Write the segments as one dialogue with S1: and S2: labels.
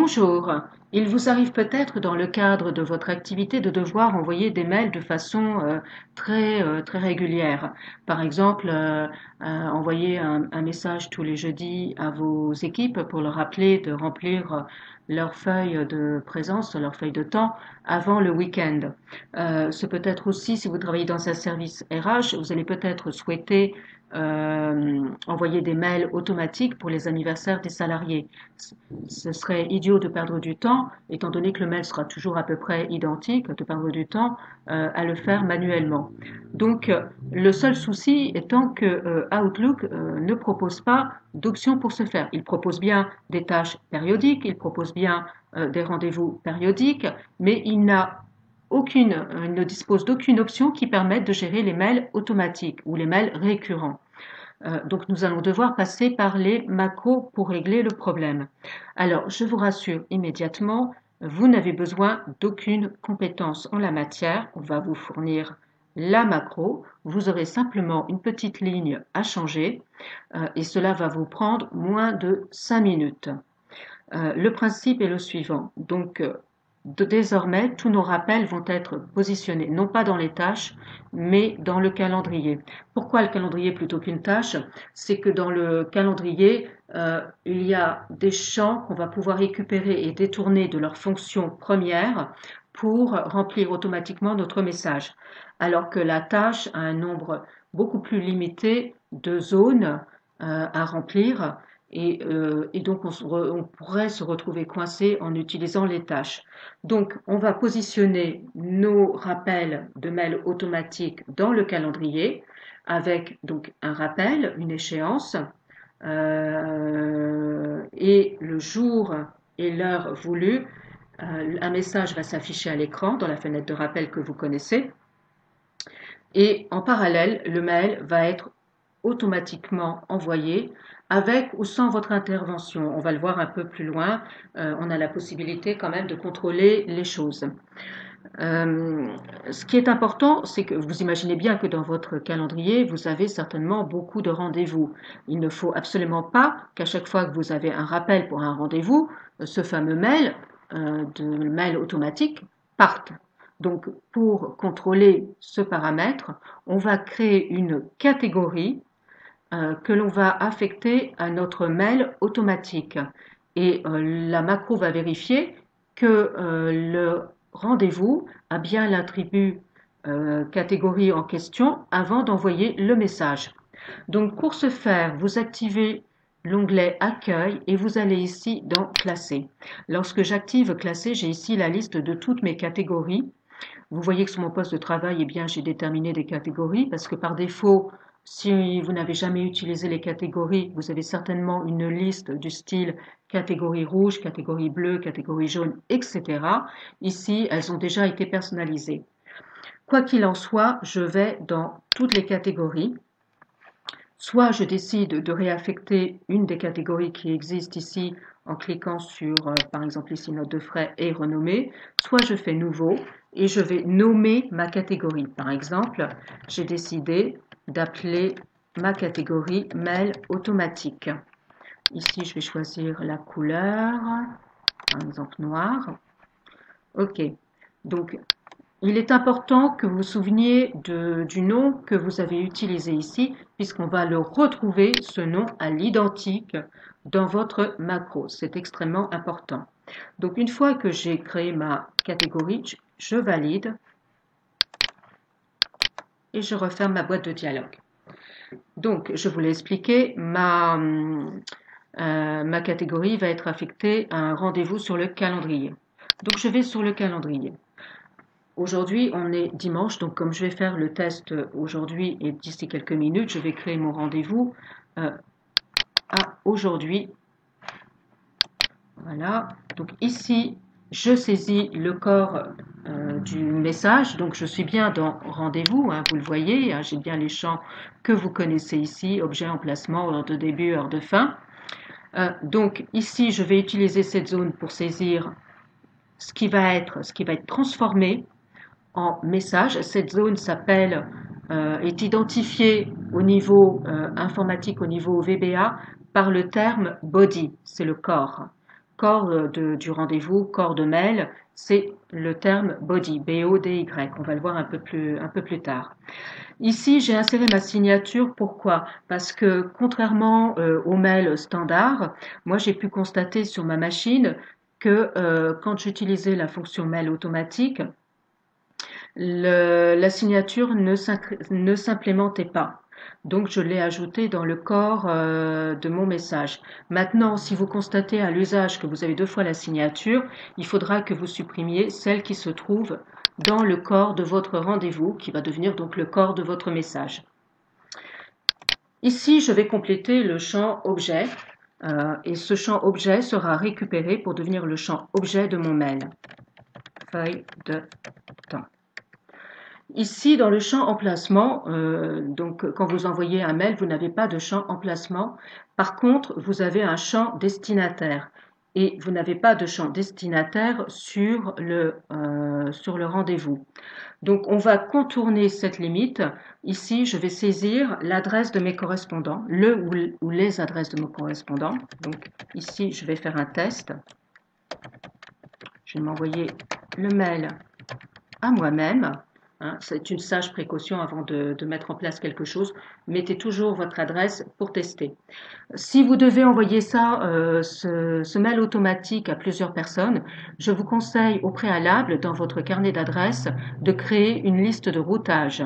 S1: Bonjour, il vous arrive peut-être dans le cadre de votre activité de devoir envoyer des mails de façon très régulière. Par exemple, envoyer un message tous les jeudis à vos équipes pour leur rappeler de remplir leur feuille de présence, leur feuille de temps avant le week-end. Ce peut être aussi, si vous travaillez dans un service RH, vous allez peut-être souhaiter envoyer des mails automatiques pour les anniversaires des salariés. Ce serait idiot de perdre du temps, étant donné que le mail sera toujours à peu près identique, de perdre du temps à le faire manuellement. Donc, le seul souci étant que Outlook ne propose pas d'option pour ce faire. Il propose bien des tâches périodiques, il propose bien des rendez-vous périodiques, mais il ne dispose d'aucune option qui permette de gérer les mails automatiques ou les mails récurrents. Donc nous allons devoir passer par les macros pour régler le problème. Alors je vous rassure immédiatement, vous n'avez besoin d'aucune compétence en la matière. On va vous fournir la macro. Vous aurez simplement une petite ligne à changer et cela va vous prendre moins de 5 minutes. Le principe est le suivant. Donc désormais, tous nos rappels vont être positionnés, non pas dans les tâches, mais dans le calendrier. Pourquoi le calendrier plutôt qu'une tâche? C'est que dans le calendrier, il y a des champs qu'on va pouvoir récupérer et détourner de leur fonction première pour remplir automatiquement notre message. Alors que la tâche a un nombre beaucoup plus limité de zones à remplir et donc on pourrait se retrouver coincé en utilisant les tâches. Donc on va positionner nos rappels de mails automatiques dans le calendrier avec donc un rappel, une échéance et le jour et l'heure voulue. Un message va s'afficher à l'écran dans la fenêtre de rappel que vous connaissez et en parallèle le mail va être automatiquement envoyé avec ou sans votre intervention. On va le voir un peu plus loin. On a la possibilité quand même de contrôler les choses. Ce qui est important, c'est que vous imaginez bien que dans votre calendrier, vous avez certainement beaucoup de rendez-vous. Il ne faut absolument pas qu'à chaque fois que vous avez un rappel pour un rendez-vous, ce fameux mail, de mail automatique, parte. Donc, pour contrôler ce paramètre, on va créer une catégorie que l'on va affecter à notre mail automatique. Et la macro va vérifier que le rendez-vous a bien l'attribut catégorie en question avant d'envoyer le message. Donc pour ce faire, vous activez l'onglet Accueil et vous allez ici dans Classer. Lorsque j'active Classer, j'ai ici la liste de toutes mes catégories. Vous voyez que sur mon poste de travail, eh bien, j'ai déterminé des catégories parce que par défaut, si vous n'avez jamais utilisé les catégories, vous avez certainement une liste du style catégorie rouge, catégorie bleue, catégorie jaune, etc. Ici, elles ont déjà été personnalisées. Quoi qu'il en soit, je vais dans toutes les catégories. Soit je décide de réaffecter une des catégories qui existent ici en cliquant sur, par exemple ici, note de frais et renommer, soit je fais nouveau et je vais nommer ma catégorie. Par exemple, j'ai décidé d'appeler ma catégorie mail automatique. Ici, je vais choisir la couleur, par exemple noir. OK. Donc, il est important que vous vous souveniez du nom que vous avez utilisé ici, puisqu'on va le retrouver, ce nom, à l'identique dans votre macro. C'est extrêmement important. Donc, une fois que j'ai créé ma catégorie, je valide et je referme ma boîte de dialogue. Donc, je vous l'ai expliqué, ma catégorie va être affectée à un rendez-vous sur le calendrier. Donc, je vais sur le calendrier. Aujourd'hui, on est dimanche, donc comme je vais faire le test aujourd'hui et d'ici quelques minutes, je vais créer mon rendez-vous à aujourd'hui. Voilà, donc ici, je saisis le corps du message, donc je suis bien dans rendez-vous, hein, vous le voyez, hein, j'ai bien les champs que vous connaissez ici, objet, emplacement, heure de début, heure de fin. Donc ici, je vais utiliser cette zone pour saisir ce qui va être transformé en message. Cette zone est identifiée au niveau informatique, au niveau VBA, par le terme body, c'est le corps. corps du rendez-vous, corps de mail, c'est le terme body, B-O-D-Y. On va le voir un peu plus tard. Ici, j'ai inséré ma signature. Pourquoi? Parce que contrairement au mail standard, moi j'ai pu constater sur ma machine que quand j'utilisais la fonction mail automatique, la signature ne s'implémentait pas. Donc je l'ai ajouté dans le corps de mon message. Maintenant, si vous constatez à l'usage que vous avez deux fois la signature, il faudra que vous supprimiez celle qui se trouve dans le corps de votre rendez-vous, qui va devenir donc le corps de votre message. Ici, je vais compléter le champ objet et ce champ objet sera récupéré pour devenir le champ objet de mon mail. Feuille de temps. Ici, dans le champ emplacement, donc quand vous envoyez un mail, vous n'avez pas de champ emplacement. Par contre, vous avez un champ destinataire et vous n'avez pas de champ destinataire sur le rendez-vous. Donc, on va contourner cette limite. Ici, je vais saisir l'adresse de mes correspondants, le ou les adresses de mes correspondants. Donc, ici, je vais faire un test. Je vais m'envoyer le mail à moi-même. Hein, c'est une sage précaution avant de mettre en place quelque chose. Mettez toujours votre adresse pour tester. Si vous devez envoyer ça, ce mail automatique à plusieurs personnes, je vous conseille au préalable, dans votre carnet d'adresses, de créer une liste de routage.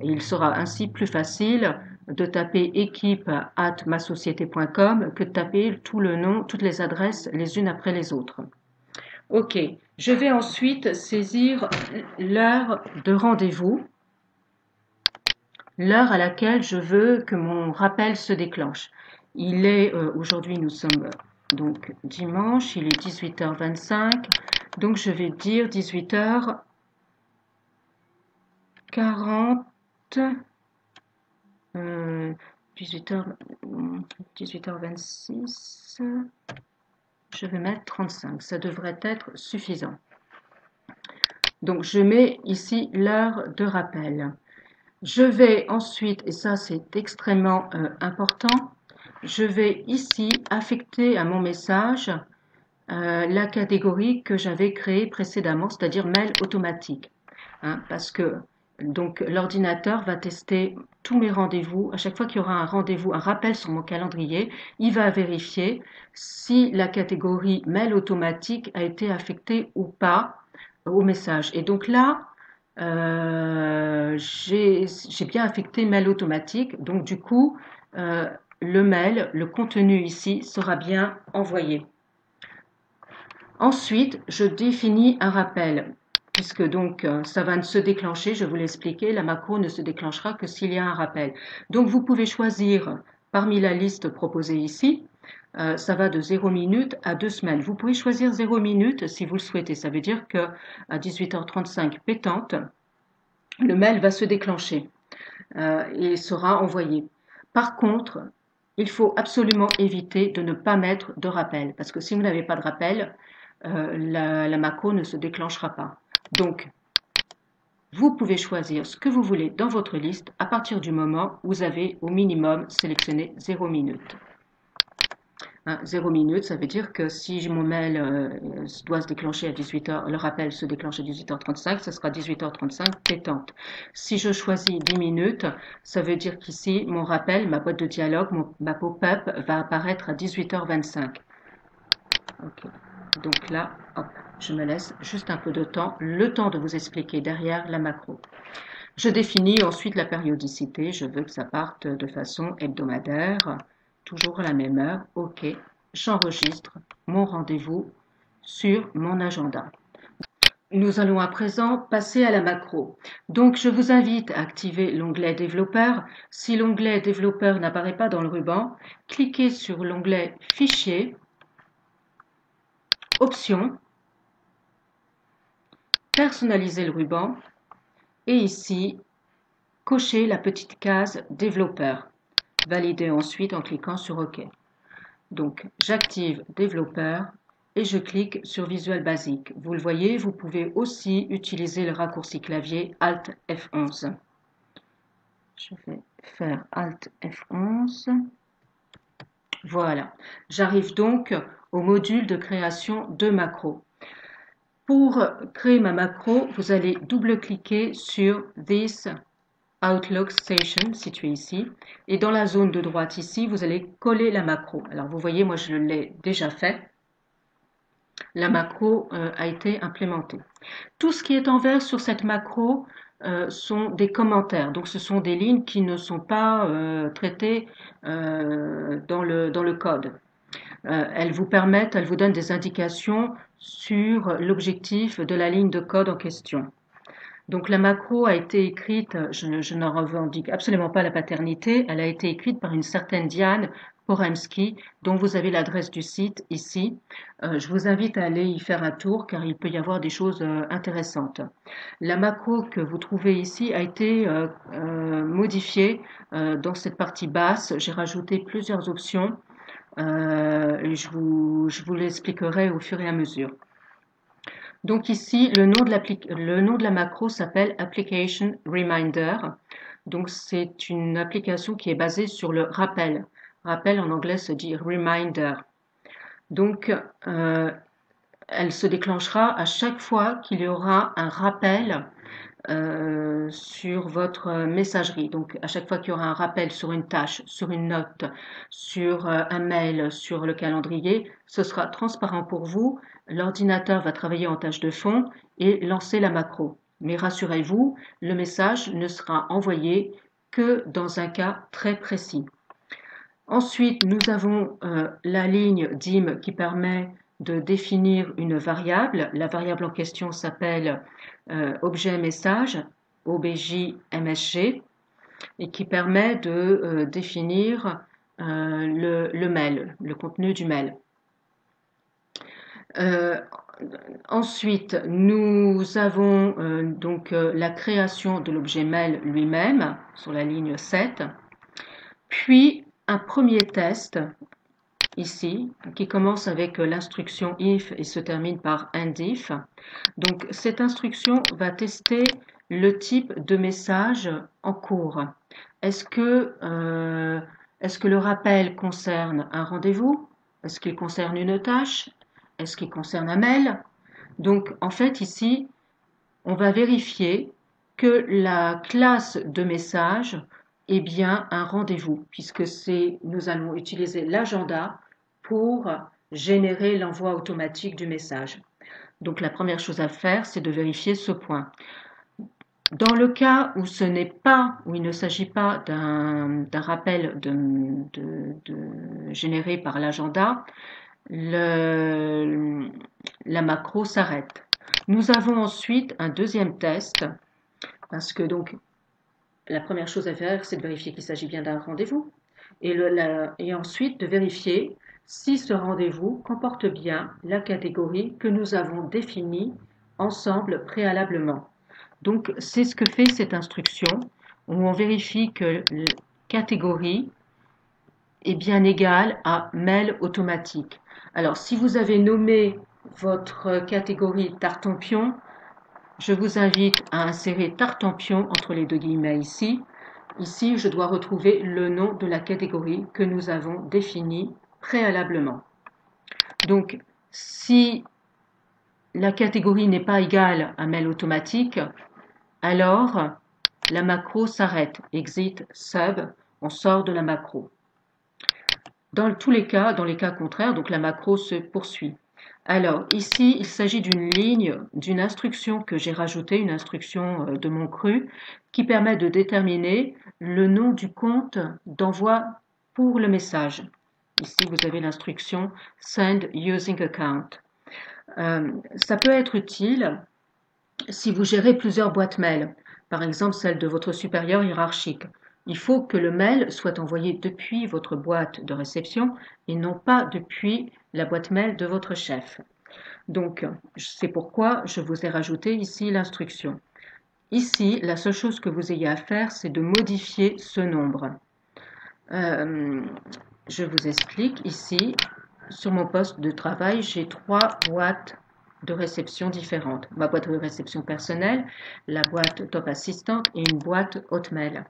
S1: Et il sera ainsi plus facile de taper équipe@masociété.com que de taper tout le nom, toutes les adresses les unes après les autres. Ok, je vais ensuite saisir l'heure de rendez-vous, l'heure à laquelle je veux que mon rappel se déclenche. Il est, aujourd'hui nous sommes donc dimanche, il est 18h25, donc je vais dire 18h40, 18h26... Je vais mettre 35, ça devrait être suffisant. Donc je mets ici l'heure de rappel. Je vais ensuite, et ça c'est extrêmement important, je vais ici affecter à mon message la catégorie que j'avais créée précédemment, c'est-à-dire mail automatique. Hein, parce que donc l'ordinateur va tester tous mes rendez-vous. À chaque fois qu'il y aura un rendez-vous, un rappel sur mon calendrier, il va vérifier si la catégorie mail automatique a été affectée ou pas au message. Et donc là, j'ai bien affecté mail automatique. Donc du coup, le mail, le contenu ici sera bien envoyé. Ensuite, je définis un rappel. Puisque donc ça va se déclencher, je vous l'ai expliqué, la macro ne se déclenchera que s'il y a un rappel. Donc vous pouvez choisir parmi la liste proposée ici, ça va de 0 minutes à 2 semaines. Vous pouvez choisir 0 minutes si vous le souhaitez. Ça veut dire que à 18h35 pétante, le mail va se déclencher et sera envoyé. Par contre, il faut absolument éviter de ne pas mettre de rappel, parce que si vous n'avez pas de rappel, la macro ne se déclenchera pas. Donc, vous pouvez choisir ce que vous voulez dans votre liste à partir du moment où vous avez au minimum sélectionné 0 minutes. 0 minutes, ça veut dire que si mon mail doit se déclencher à 18h, le rappel se déclenche à 18h35, ça sera 18h35 pétante. Si je choisis 10 minutes, ça veut dire qu'ici, mon rappel, ma boîte de dialogue, ma pop-up va apparaître à 18h25. Ok. Donc là, hop, je me laisse juste un peu de temps, le temps de vous expliquer derrière la macro. Je définis ensuite la périodicité. Je veux que ça parte de façon hebdomadaire, toujours à la même heure. Ok, j'enregistre mon rendez-vous sur mon agenda. Nous allons à présent passer à la macro. Donc, je vous invite à activer l'onglet développeur. Si l'onglet développeur n'apparaît pas dans le ruban, cliquez sur l'onglet Fichier, Options, personnaliser le ruban et ici, cochez la petite case développeur. Validez ensuite en cliquant sur OK. Donc, j'active développeur et je clique sur Visual Basic. Vous le voyez, vous pouvez aussi utiliser le raccourci clavier Alt F11. Je vais faire Alt F11. Voilà. J'arrive donc au module de création de macro. Pour créer ma macro, vous allez double-cliquer sur This Outlook Station, situé ici. Et dans la zone de droite ici, vous allez coller la macro. Alors vous voyez, moi je l'ai déjà fait. La macro a été implémentée. Tout ce qui est en vert sur cette macro sont des commentaires. Donc ce sont des lignes qui ne sont pas traitées dans le code. Elles vous permettent, elles vous donnent des indications sur l'objectif de la ligne de code en question. Donc la macro a été écrite, je n'en revendique absolument pas la paternité, elle a été écrite par une certaine Diane Poremski, dont vous avez l'adresse du site ici. Je vous invite à aller y faire un tour car il peut y avoir des choses intéressantes. La macro que vous trouvez ici a été modifiée dans cette partie basse. J'ai rajouté plusieurs options. Je vous l'expliquerai au fur et à mesure. Donc ici, le nom de la macro s'appelle Application Reminder. Donc c'est une application qui est basée sur le rappel. Rappel en anglais se dit reminder. Donc elle se déclenchera à chaque fois qu'il y aura un rappel sur votre messagerie. Donc à chaque fois qu'il y aura un rappel sur une tâche, sur une note, sur un mail, sur le calendrier, ce sera transparent pour vous. L'ordinateur va travailler en tâche de fond et lancer la macro. Mais rassurez-vous, le message ne sera envoyé que dans un cas très précis. Ensuite, nous avons la ligne dim qui permet de définir une variable. La variable en question s'appelle objet message, OBJ-MSG, et qui permet de définir le mail, le contenu du mail. Ensuite, nous avons donc la création de l'objet mail lui-même sur la ligne 7, puis un premier test ici, qui commence avec l'instruction if et se termine par endif. Donc, cette instruction va tester le type de message en cours. Est-ce que le rappel concerne un rendez-vous? Est-ce qu'il concerne une tâche? Est-ce qu'il concerne un mail? Donc, en fait, ici, on va vérifier que la classe de message est bien un rendez-vous, puisque nous allons utiliser l'agenda pour générer l'envoi automatique du message. Donc la première chose à faire, c'est de vérifier ce point. Dans le cas où où il ne s'agit pas d'un rappel généré par l'agenda, la macro s'arrête. Nous avons ensuite un deuxième test, parce que donc la première chose à faire, c'est de vérifier qu'il s'agit bien d'un rendez-vous, et ensuite de vérifier si ce rendez-vous comporte bien la catégorie que nous avons définie ensemble préalablement. Donc c'est ce que fait cette instruction, où on vérifie que la catégorie est bien égale à mail automatique. Alors si vous avez nommé votre catégorie Tartampion, je vous invite à insérer Tartampion entre les deux guillemets ici. Ici, je dois retrouver le nom de la catégorie que nous avons définie préalablement. Donc, si la catégorie n'est pas égale à mail automatique, alors la macro s'arrête. Exit sub, on sort de la macro. Dans tous les cas, dans les cas contraires, donc la macro se poursuit. Alors ici, il s'agit d'une ligne, d'une instruction que j'ai rajoutée, une instruction de mon cru, qui permet de déterminer le nom du compte d'envoi pour le message. Ici, vous avez l'instruction Send Using Account. Ça peut être utile si vous gérez plusieurs boîtes mail, par exemple celle de votre supérieur hiérarchique. Il faut que le mail soit envoyé depuis votre boîte de réception et non pas depuis la boîte mail de votre chef. Donc, c'est pourquoi je vous ai rajouté ici l'instruction. Ici, la seule chose que vous ayez à faire, c'est de modifier ce nombre. Je vous explique ici, sur mon poste de travail, j'ai 3 boîtes de réception différentes. Ma boîte de réception personnelle, la boîte Top Assistant et une boîte Hotmail.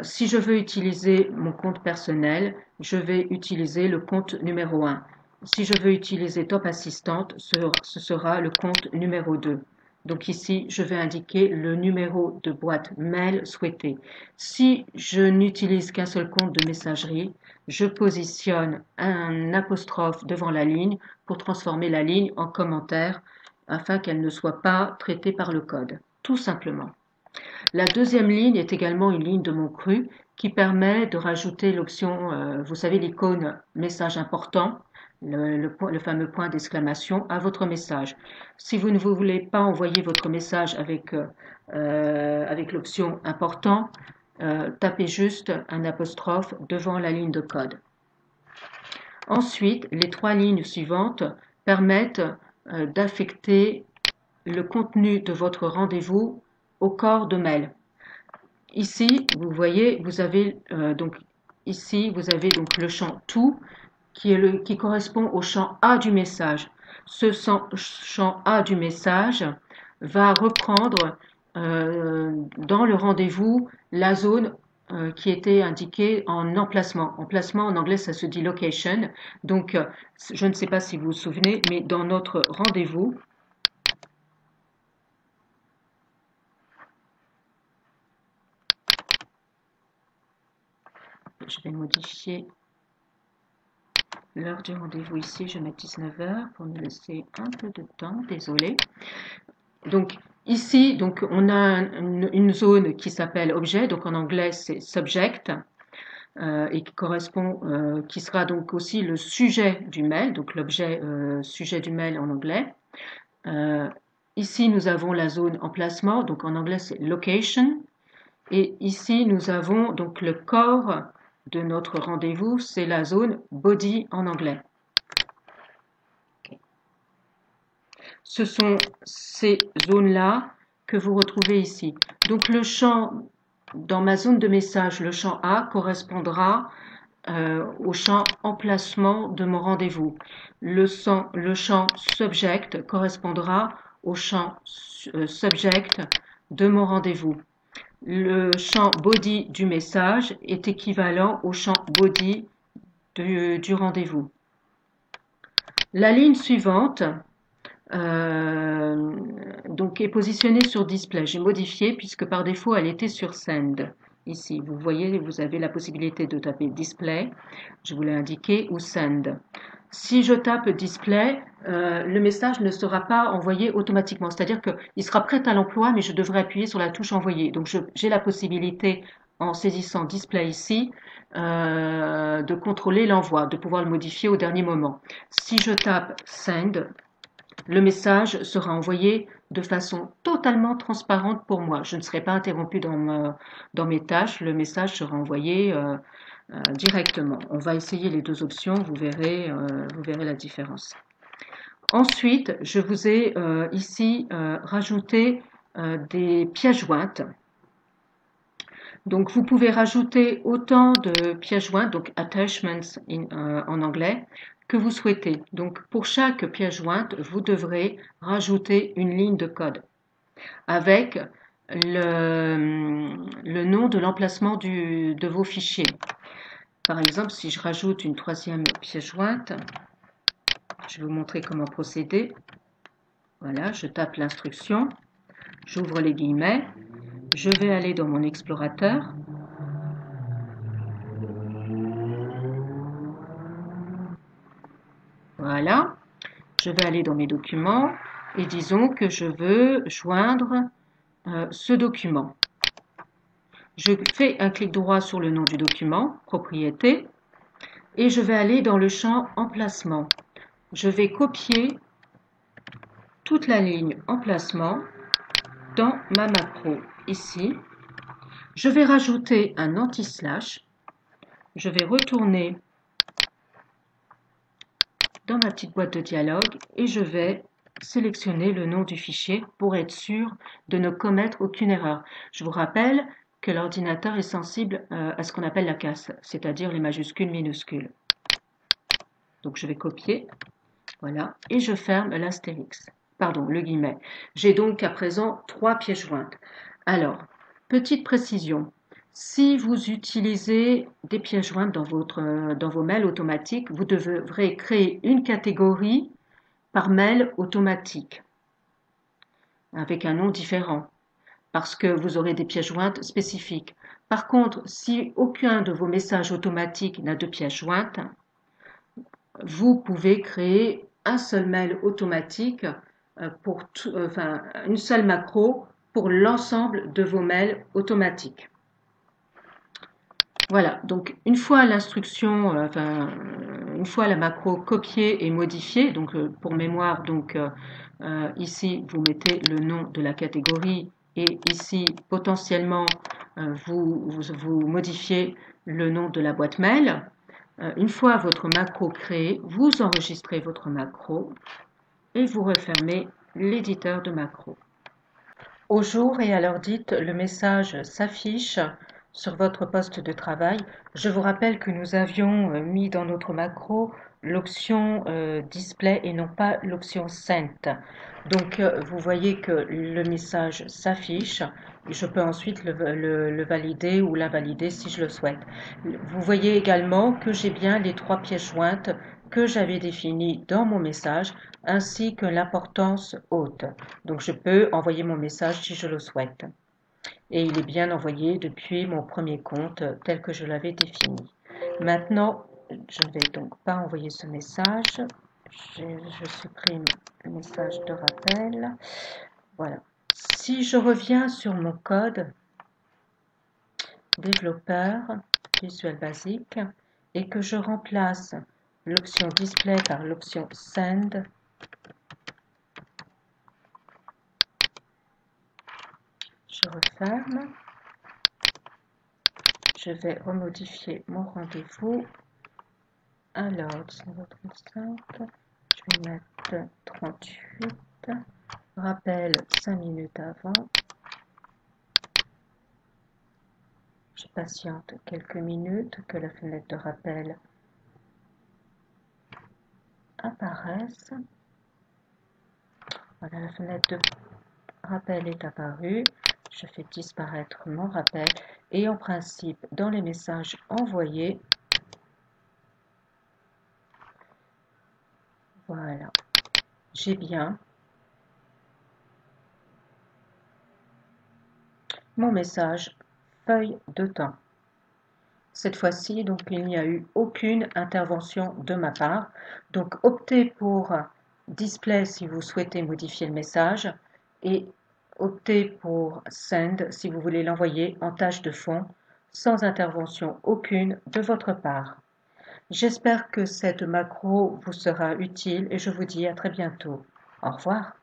S1: Si je veux utiliser mon compte personnel, je vais utiliser le compte numéro 1. Si je veux utiliser Top Assistant, ce sera le compte numéro 2. Donc ici, je vais indiquer le numéro de boîte mail souhaité. Si je n'utilise qu'un seul compte de messagerie, je positionne un apostrophe devant la ligne pour transformer la ligne en commentaire afin qu'elle ne soit pas traitée par le code, tout simplement. La deuxième ligne est également une ligne de mon cru qui permet de rajouter l'option, vous savez, l'icône message important, le fameux point d'exclamation à votre message. Si vous ne voulez pas envoyer votre message avec l'option important, tapez juste un apostrophe devant la ligne de code. Ensuite, les trois lignes suivantes permettent d'affecter le contenu de votre rendez-vous au corps de mail. Ici, vous voyez, vous avez donc le champ tout qui correspond au champ A du message. Ce champ A du message va reprendre dans le rendez-vous la zone qui était indiquée en emplacement. Emplacement en anglais, ça se dit location. Donc, je ne sais pas si vous vous souvenez, mais dans notre rendez-vous, je vais modifier l'heure du rendez-vous ici, je mets 19 heures pour nous laisser un peu de temps, désolé. Donc ici, donc, on a une zone qui s'appelle objet, donc en anglais c'est subject, et qui correspond, qui sera donc aussi le sujet du mail, donc l'objet sujet du mail en anglais. Ici nous avons la zone emplacement, donc en anglais c'est location, et ici nous avons donc le corps de notre rendez-vous, c'est la zone body en anglais. Ce sont ces zones-là que vous retrouvez ici. Donc le champ, dans ma zone de message, le champ A correspondra au champ emplacement de mon rendez-vous. Le champ subject correspondra au champ subject de mon rendez-vous. Le champ body du message est équivalent au champ body du rendez-vous. La ligne suivante donc est positionnée sur display. J'ai modifié puisque par défaut elle était sur send. Ici, vous voyez, vous avez la possibilité de taper display, je vous l'ai indiqué, ou send. Si je tape display, le message ne sera pas envoyé automatiquement, c'est-à-dire qu'il sera prêt à l'emploi, mais je devrais appuyer sur la touche envoyer. Donc j'ai la possibilité, en saisissant display ici, de contrôler l'envoi, de pouvoir le modifier au dernier moment. Si je tape send, le message sera envoyé de façon totalement transparente pour moi. Je ne serai pas interrompue dans mes tâches, le message sera envoyé directement. On va essayer les deux options, vous verrez la différence. Ensuite, je vous ai ici rajouté des pièces jointes. Donc, vous pouvez rajouter autant de pièces jointes, donc attachments en anglais, que vous souhaitez. Donc, pour chaque pièce jointe, vous devrez rajouter une ligne de code avec le nom de l'emplacement de vos fichiers. Par exemple, si je rajoute une troisième pièce jointe, je vais vous montrer comment procéder. Voilà, je tape l'instruction, j'ouvre les guillemets, je vais aller dans mon explorateur. Voilà, je vais aller dans mes documents et disons que je veux joindre ce document. Je fais un clic droit sur le nom du document, propriété, et je vais aller dans le champ emplacement. Je vais copier toute la ligne emplacement dans ma macro ici. Je vais rajouter un anti-slash. Je vais retourner dans ma petite boîte de dialogue et je vais sélectionner le nom du fichier pour être sûr de ne commettre aucune erreur. Je vous rappelle que l'ordinateur est sensible à ce qu'on appelle la casse, c'est-à-dire les majuscules, minuscules. Donc je vais copier, voilà, et je ferme l'astérix, pardon, le guillemet. J'ai donc à présent 3 pièces jointes. Alors, petite précision, Si vous utilisez des pièces jointes dans vos mails automatiques, vous devrez créer une catégorie par mail automatique avec un nom différent parce que vous aurez des pièces jointes spécifiques. Par contre, si aucun de vos messages automatiques n'a de pièces jointes, vous pouvez créer un seul mail automatique enfin, une seule macro pour l'ensemble de vos mails automatiques. Voilà, donc une fois l'instruction, une fois la macro copiée et modifiée, donc pour mémoire, ici vous mettez le nom de la catégorie et ici potentiellement vous modifiez le nom de la boîte mail. Une fois votre macro créée, vous enregistrez votre macro et vous refermez l'éditeur de macro. Au jour et à l'heure dite, le message s'affiche sur votre poste de travail. Je vous rappelle que nous avions mis dans notre macro l'option display et non pas l'option sent. Donc vous voyez que le message s'affiche. Je peux ensuite le valider ou l'invalider si je le souhaite. Vous voyez également que j'ai bien les 3 pièces jointes que j'avais définies dans mon message ainsi que l'importance haute. Donc je peux envoyer mon message si je le souhaite. Et il est bien envoyé depuis mon premier compte tel que je l'avais défini. Maintenant, je ne vais donc pas envoyer ce message. Je supprime le message de rappel. Voilà. Si je reviens sur mon code développeur Visual Basic et que je remplace l'option display par l'option send, je referme. Je vais remodifier mon rendez-vous. Alors, 19h35, je vais mettre 38. Rappel 5 minutes avant. Je patiente quelques minutes que la fenêtre de rappel apparaisse. Voilà, la fenêtre de rappel est apparue. Je fais disparaître mon rappel et en principe, dans les messages envoyés, voilà, j'ai bien mon message feuille de temps. Cette fois-ci, donc, il n'y a eu aucune intervention de ma part. Donc, optez pour display si vous souhaitez modifier le message et optez pour send si vous voulez l'envoyer en tâche de fond sans intervention aucune de votre part. J'espère que cette macro vous sera utile et je vous dis à très bientôt. Au revoir.